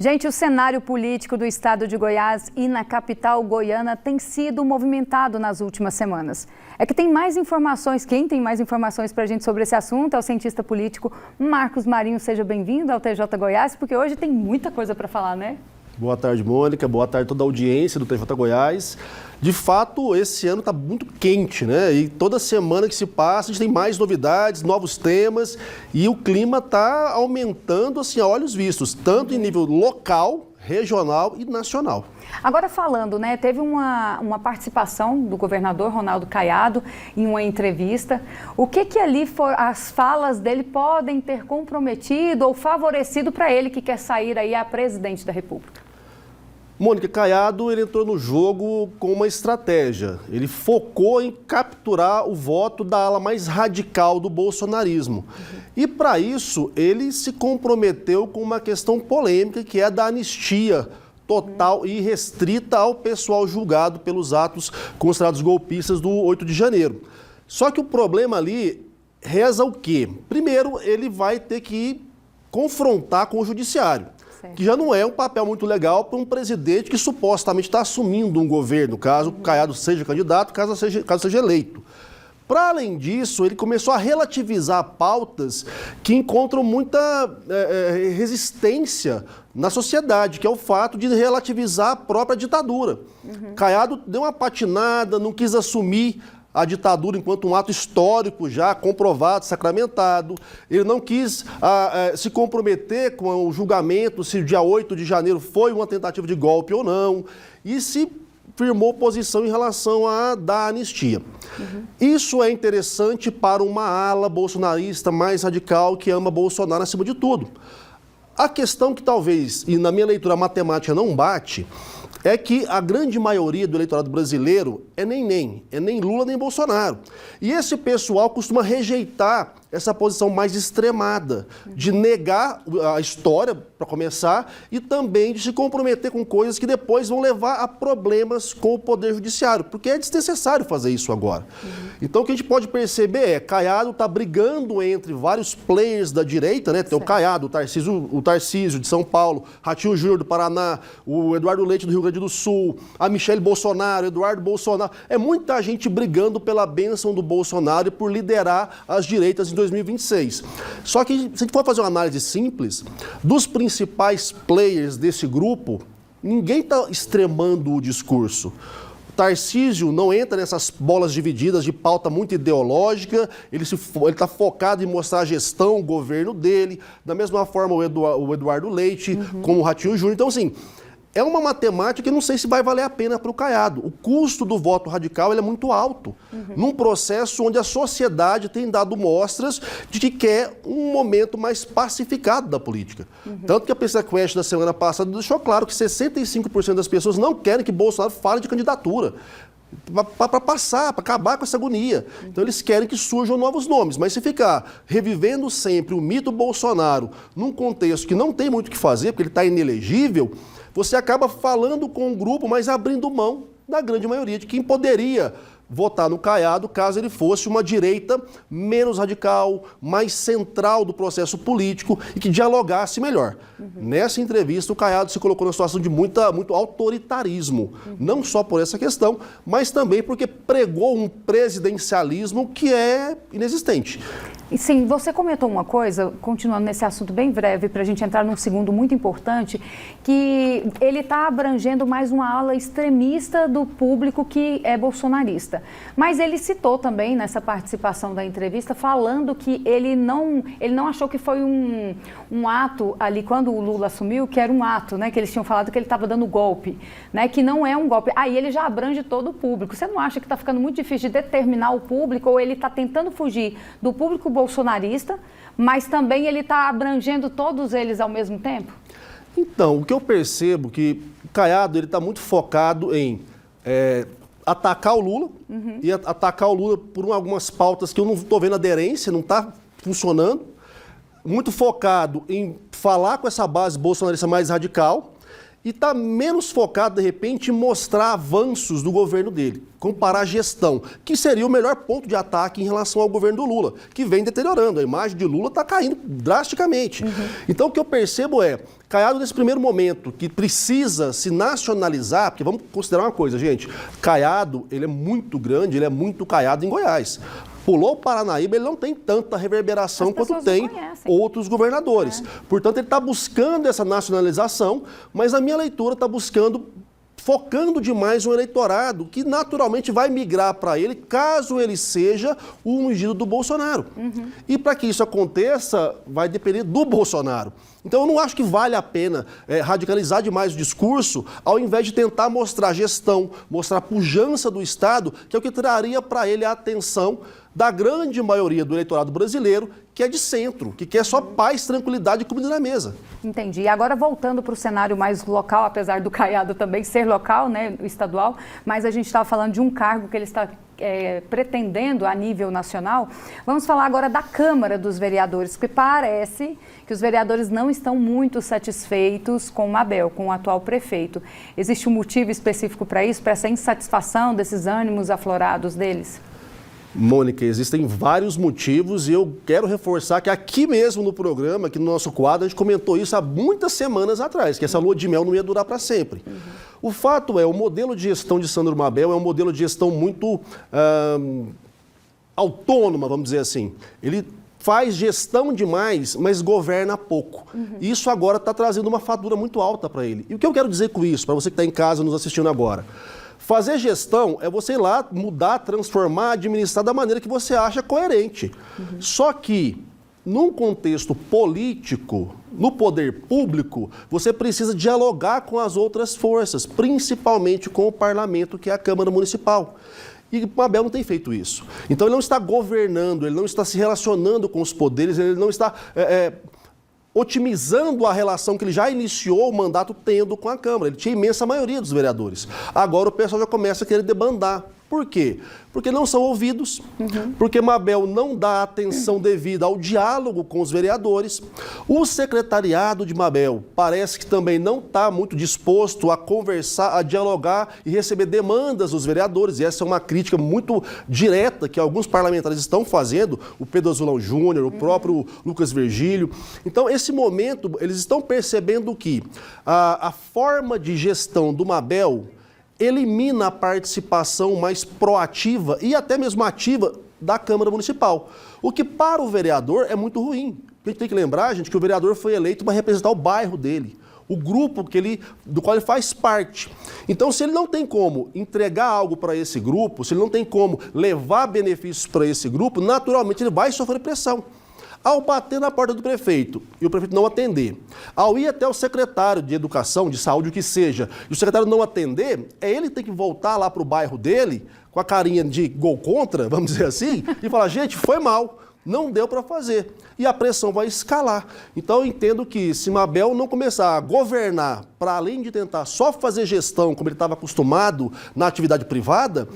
Gente, o cenário político do estado de Goiás e na capital goiana tem sido movimentado nas últimas semanas. É que tem mais informações, quem tem mais informações para a gente sobre esse assunto é o cientista político Marcos Marinho. Seja bem-vindo ao TJ Goiás, porque hoje tem muita coisa para falar, né? Boa tarde, Mônica. Boa tarde a toda a audiência do TJ Goiás. De fato, esse ano está muito quente, né? E toda semana que se passa, a gente tem mais novidades, novos temas e o clima está aumentando assim, a olhos vistos, tanto em nível local, regional e nacional. Agora falando, né, teve uma participação do governador Ronaldo Caiado em uma entrevista. O que ali as falas dele podem ter comprometido ou favorecido para ele que quer sair aí a presidente da República? Mônica, Caiado ele entrou no jogo com uma estratégia. Ele focou em capturar o voto da ala mais radical do bolsonarismo. E para isso ele se comprometeu com uma questão polêmica que é a da anistia total e restrita ao pessoal julgado pelos atos considerados golpistas do 8 de janeiro. Só que o problema ali reza o quê? Primeiro, ele vai ter que confrontar com o judiciário. Que já não é um papel muito legal para um presidente que supostamente está assumindo um governo, caso o Caiado seja candidato, caso seja eleito. Para além disso, ele começou a relativizar pautas que encontram muita resistência na sociedade, que é o fato de relativizar a própria ditadura. Caiado deu uma patinada, não quis assumir a ditadura enquanto um ato histórico já comprovado, sacramentado. Ele não quis se comprometer com o julgamento se o dia 8 de janeiro foi uma tentativa de golpe ou não, e se firmou posição em relação a dar anistia. Isso é interessante para uma ala bolsonarista mais radical que ama Bolsonaro acima de tudo. A questão que talvez, e na minha leitura a matemática não bate, é que a grande maioria do eleitorado brasileiro é nem Lula nem Bolsonaro. E esse pessoal costuma rejeitar essa posição mais extremada, de negar a história, para começar, e também de se comprometer com coisas que depois vão levar a problemas com o Poder Judiciário, porque é desnecessário fazer isso agora. Então o que a gente pode perceber é, Caiado está brigando entre vários players da direita, né? Tem o Caiado, o Tarcísio de São Paulo, Ratinho Júnior do Paraná, o Eduardo Leite do Rio Grande do Sul, a Michele Bolsonaro, Eduardo Bolsonaro. É muita gente brigando pela bênção do Bolsonaro e por liderar as direitas em 2026. Só que, se a gente for fazer uma análise simples, dos principais players desse grupo, ninguém está extremando o discurso. O Tarcísio não entra nessas bolas divididas de pauta muito ideológica, ele está focado em mostrar a gestão, o governo dele, da mesma forma o Eduardo Leite, como o Ratinho Júnior. Então, assim, é uma matemática que não sei se vai valer a pena para o Caiado. O custo do voto radical ele é muito alto, num processo onde a sociedade tem dado mostras de que quer um momento mais pacificado da política. Tanto que a pesquisa Quest da semana passada deixou claro que 65% das pessoas não querem que Bolsonaro fale de candidatura. Para passar, para acabar com essa agonia. Então eles querem que surjam novos nomes, mas se ficar revivendo sempre o mito Bolsonaro num contexto que não tem muito o que fazer, porque ele está inelegível, você acaba falando com um grupo, mas abrindo mão da grande maioria de quem poderia votar no Caiado caso ele fosse uma direita menos radical, mais central do processo político e que dialogasse melhor. Nessa entrevista, o Caiado se colocou numa situação de muito autoritarismo, não só por essa questão, mas também porque pregou um presidencialismo que é inexistente. E sim, você comentou uma coisa, continuando nesse assunto bem breve, para a gente entrar num segundo muito importante, que ele está abrangendo mais uma ala extremista do público que é bolsonarista. Mas ele citou também nessa participação da entrevista, falando que ele não achou que foi um ato ali, quando o Lula assumiu, que era um ato, né? Que eles tinham falado que ele estava dando golpe, né? Que não é um golpe. Aí ele já abrange todo o público. Você não acha que está ficando muito difícil de determinar o público, ou ele está tentando fugir do público bolsonarista, mas também ele está abrangendo todos eles ao mesmo tempo? Então, o que eu percebo é que o Caiado está muito focado em atacar o Lula e atacar o Lula por algumas pautas que eu não estou vendo aderência, não está funcionando. Muito focado em falar com essa base bolsonarista mais radical e está menos focado, de repente, em mostrar avanços do governo dele, comparar a gestão, que seria o melhor ponto de ataque em relação ao governo do Lula, que vem deteriorando. A imagem de Lula está caindo drasticamente. Então, o que eu percebo é, Caiado, nesse primeiro momento, que precisa se nacionalizar, porque vamos considerar uma coisa, gente, Caiado, ele é muito grande, ele é muito caiado em Goiás. Pulou o Paranaíba, ele não tem tanta reverberação quanto tem outros governadores. Portanto, ele está buscando essa nacionalização, mas a minha leitura está focando demais um eleitorado que naturalmente vai migrar para ele caso ele seja o ungido do Bolsonaro. E para que isso aconteça, vai depender do Bolsonaro. Então eu não acho que vale a pena radicalizar demais o discurso, ao invés de tentar mostrar gestão, mostrar a pujança do Estado, que é o que traria para ele a atenção da grande maioria do eleitorado brasileiro, que é de centro, que quer só paz, tranquilidade e comida na mesa. Entendi. E agora voltando para o cenário mais local, apesar do Caiado também ser local, né, estadual, mas a gente estava falando de um cargo que ele está pretendendo a nível nacional. Vamos falar agora da Câmara dos Vereadores, porque parece que os vereadores não estão muito satisfeitos com o Mabel, com o atual prefeito. Existe um motivo específico para isso, para essa insatisfação desses ânimos aflorados deles? Mônica, existem vários motivos e eu quero reforçar que aqui mesmo no programa, aqui no nosso quadro, a gente comentou isso há muitas semanas atrás, que essa lua de mel não ia durar para sempre. O fato é, o modelo de gestão de Sandro Mabel é um modelo de gestão muito autônoma, vamos dizer assim. Ele faz gestão demais, mas governa pouco. Isso agora está trazendo uma fatura muito alta para ele. E o que eu quero dizer com isso, para você que está em casa nos assistindo agora? Fazer gestão é você ir lá, mudar, transformar, administrar da maneira que você acha coerente. Só que, num contexto político, no poder público, você precisa dialogar com as outras forças, principalmente com o parlamento, que é a Câmara Municipal. E o Mabel não tem feito isso. Então ele não está governando, ele não está se relacionando com os poderes, ele não está otimizando a relação que ele já iniciou o mandato tendo com a Câmara. Ele tinha imensa maioria dos vereadores. Agora o pessoal já começa a querer debandar. Por quê? Porque não são ouvidos, porque Mabel não dá atenção devida ao diálogo com os vereadores. O secretariado de Mabel parece que também não está muito disposto a conversar, a dialogar e receber demandas dos vereadores. E essa é uma crítica muito direta que alguns parlamentares estão fazendo, o Pedro Azulão Júnior, o próprio Lucas Virgílio. Então, esse momento, eles estão percebendo que a forma de gestão do Mabel elimina a participação mais proativa e até mesmo ativa da Câmara Municipal. O que para o vereador é muito ruim. A gente tem que lembrar, gente, que o vereador foi eleito para representar o bairro dele, o grupo do qual ele faz parte. Então, se ele não tem como entregar algo para esse grupo, se ele não tem como levar benefícios para esse grupo, naturalmente ele vai sofrer pressão. Ao bater na porta do prefeito e o prefeito não atender, ao ir até o secretário de educação, de saúde, o que seja, e o secretário não atender, ele tem que voltar lá para o bairro dele, com a carinha de gol contra, vamos dizer assim, e falar, gente, foi mal, não deu para fazer. E a pressão vai escalar. Então eu entendo que se Mabel não começar a governar, para além de tentar só fazer gestão, como ele estava acostumado na atividade privada,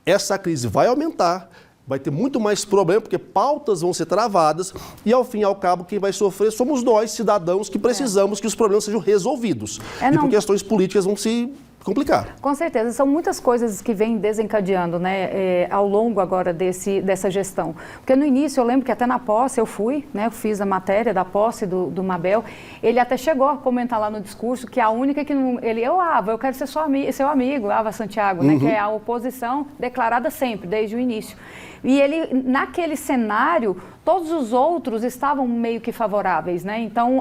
essa crise vai aumentar. Vai ter muito mais problema, porque pautas vão ser travadas e, ao fim e ao cabo, quem vai sofrer somos nós, cidadãos, que precisamos que os problemas sejam resolvidos. E por questões políticas vão se complicar. Com certeza, são muitas coisas que vêm desencadeando, né, ao longo agora dessa gestão. Porque no início, eu lembro que até na posse eu fui, né, eu fiz a matéria da posse do Mabel, ele até chegou a comentar lá no discurso que a única que não... eu quero ser seu amigo, Ava Santiago, né, que é a oposição declarada sempre, desde o início. E ele, naquele cenário, todos os outros estavam meio que favoráveis, né? Então,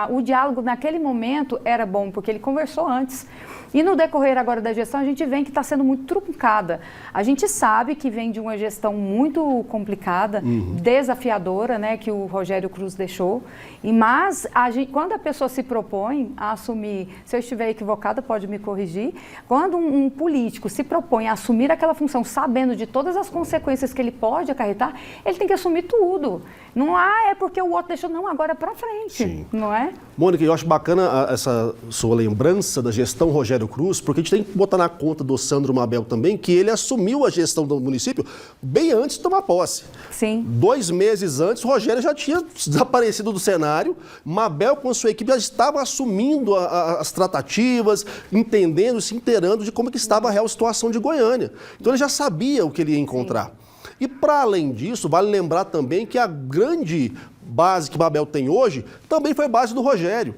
o diálogo naquele momento era bom, porque ele conversou antes. E no decorrer agora da gestão, a gente vê que está sendo muito truncada. A gente sabe que vem de uma gestão muito complicada, desafiadora, né, que o Rogério Cruz deixou. Mas, quando a pessoa se propõe a assumir, se eu estiver equivocada, pode me corrigir, quando um político se propõe a assumir aquela função, sabendo de todas as consequências que ele pode acarretar, ele tem que assumir tudo. Não é porque o outro deixou, não, agora é para frente, não é? Mônica, eu acho bacana essa sua lembrança da gestão Rogério Cruz, porque a gente tem que botar na conta do Sandro Mabel também, que ele assumiu a gestão do município bem antes de tomar posse. Sim. 2 meses antes, Rogério já tinha desaparecido do cenário, Mabel com a sua equipe já estava assumindo as tratativas, entendendo, se inteirando de como que estava a real situação de Goiânia. Então ele já sabia o que ele ia encontrar. Sim. E para além disso, vale lembrar também que a grande base que Mabel tem hoje também foi base do Rogério.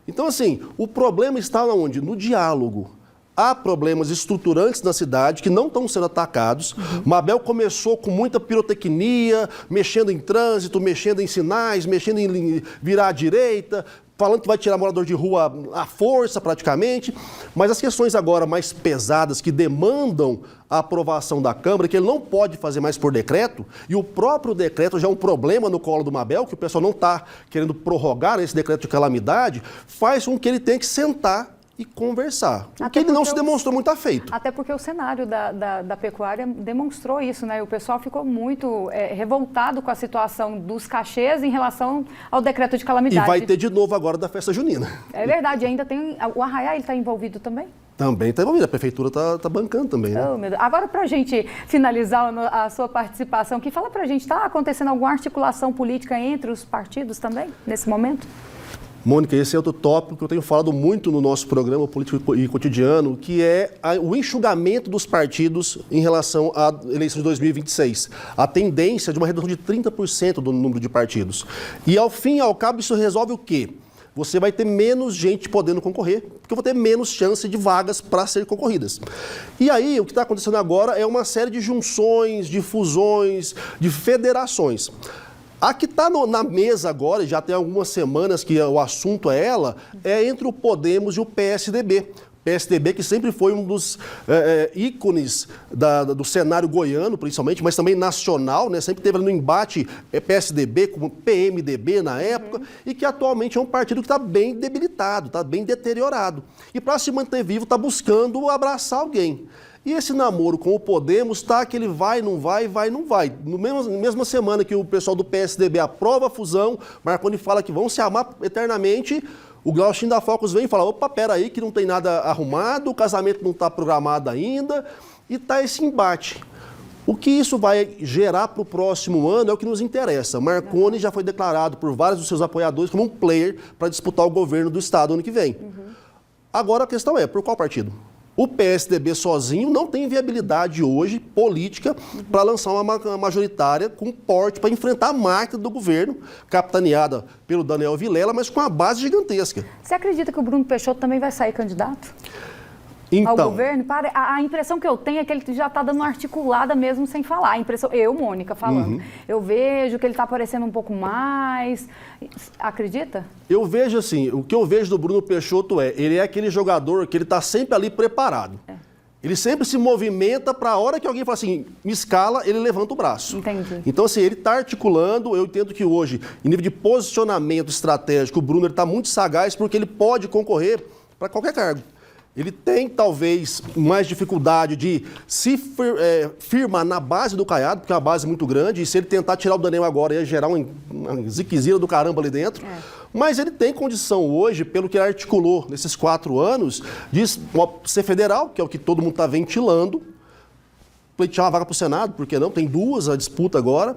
Então, assim, o problema está onde? No diálogo. Há problemas estruturantes na cidade que não estão sendo atacados. Mabel começou com muita pirotecnia, mexendo em trânsito, mexendo em sinais, mexendo em virar à direita, falando que vai tirar morador de rua à força praticamente. Mas as questões agora mais pesadas que demandam a aprovação da Câmara, que ele não pode fazer mais por decreto, e o próprio decreto já é um problema no colo do Mabel, que o pessoal não está querendo prorrogar esse decreto de calamidade, faz com que ele tenha que sentar e conversar. Porque ele não se demonstrou muito afeito. Até porque o cenário da pecuária demonstrou isso, né? O pessoal ficou muito revoltado com a situação dos cachês em relação ao decreto de calamidade. E vai ter de novo agora da festa junina. É verdade, ainda tem... O Arraiá, ele está envolvido também? Também está envolvido, a prefeitura está bancando também, né? Oh, meu Deus. Agora, para a gente finalizar a sua participação aqui, fala para a gente, está acontecendo alguma articulação política entre os partidos também, nesse momento? Mônica, esse é outro tópico que eu tenho falado muito no nosso programa Político e Cotidiano, que é o enxugamento dos partidos em relação à eleição de 2026. A tendência de uma redução de 30% do número de partidos. E, ao fim e ao cabo, isso resolve o quê? Você vai ter menos gente podendo concorrer, porque eu vou ter menos chance de vagas para ser concorridas. E aí, o que está acontecendo agora é uma série de junções, de fusões, de federações. A que está na mesa agora, e já tem algumas semanas que o assunto é ela, é entre o Podemos e o PSDB. PSDB que sempre foi um dos ícones do cenário goiano, principalmente, mas também nacional, né? Sempre teve no embate PSDB com PMDB na época, e que atualmente é um partido que está bem debilitado, está bem deteriorado. E para se manter vivo, está buscando abraçar alguém. E esse namoro com o Podemos está que ele vai, não vai, vai, não vai. Na mesma semana que o pessoal do PSDB aprova a fusão, Marconi fala que vão se amar eternamente, o Glauchinho da Focus vem e fala, opa, peraí que não tem nada arrumado, o casamento não está programado ainda, e está esse embate. O que isso vai gerar para o próximo ano é o que nos interessa. Marconi já foi declarado por vários dos seus apoiadores como um player para disputar o governo do estado ano que vem. Agora a questão é, por qual partido? O PSDB sozinho não tem viabilidade hoje política para lançar uma majoritária com porte para enfrentar a máquina do governo, capitaneada pelo Daniel Vilela, mas com uma base gigantesca. Você acredita que o Bruno Peixoto também vai sair candidato? Então, ao governo? A impressão que eu tenho é que ele já está dando uma articulada mesmo sem falar. A impressão, Mônica, falando. Eu vejo que ele está aparecendo um pouco mais. Acredita? Eu vejo assim, o que eu vejo do Bruno Peixoto ele é aquele jogador que ele está sempre ali preparado. Ele sempre se movimenta para a hora que alguém fala assim, me escala, ele levanta o braço. Entendi. Então, assim, ele está articulando, eu entendo que hoje, em nível de posicionamento estratégico, o Bruno está muito sagaz porque ele pode concorrer para qualquer cargo. Ele tem, talvez, mais dificuldade de se firmar na base do Caiado, porque é uma base muito grande, e se ele tentar tirar o Daniel agora, ia gerar uma ziquezira do caramba ali dentro. Mas ele tem condição hoje, pelo que ele articulou nesses 4 anos, de ser federal, que é o que todo mundo está ventilando, pleitear uma vaga para o Senado, porque não? Tem 2 a disputa agora.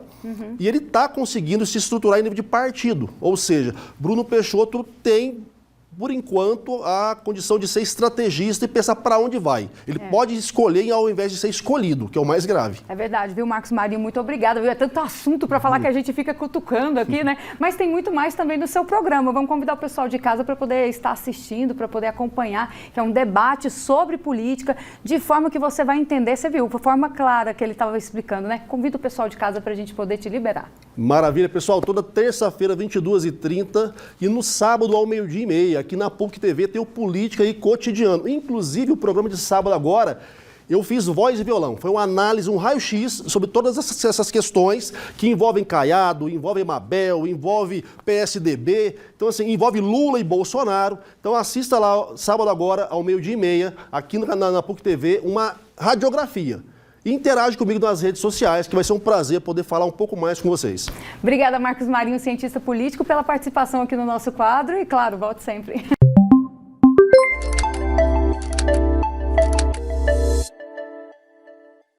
E ele está conseguindo se estruturar em nível de partido. Ou seja, Bruno Peixoto tem, por enquanto, a condição de ser estrategista e pensar para onde vai. Ele pode escolher ao invés de ser escolhido, que é o mais grave. É verdade, viu, Marcos Marinho? Muito obrigada. É tanto assunto para falar que a gente fica cutucando aqui, né? Mas tem muito mais também no seu programa. Vamos convidar o pessoal de casa para poder estar assistindo, para poder acompanhar, que é um debate sobre política, de forma que você vai entender, você viu, de forma clara que ele estava explicando, né? Convido o pessoal de casa para a gente poder te liberar. Maravilha, pessoal. Toda terça-feira, 22h30 e no sábado, ao 12h30, aqui na PUC TV tem o Política e Cotidiano. Inclusive, o programa de sábado agora, eu fiz voz e violão. Foi uma análise, um raio-x sobre todas essas questões que envolvem Caiado, envolvem Mabel, envolve PSDB, então assim, envolve Lula e Bolsonaro. Então assista lá, sábado agora, ao 12h30, aqui na PUC TV, uma radiografia. E interage comigo nas redes sociais, que vai ser um prazer poder falar um pouco mais com vocês. Obrigada, Marcos Marinho, cientista político, pela participação aqui no nosso quadro e, claro, volte sempre.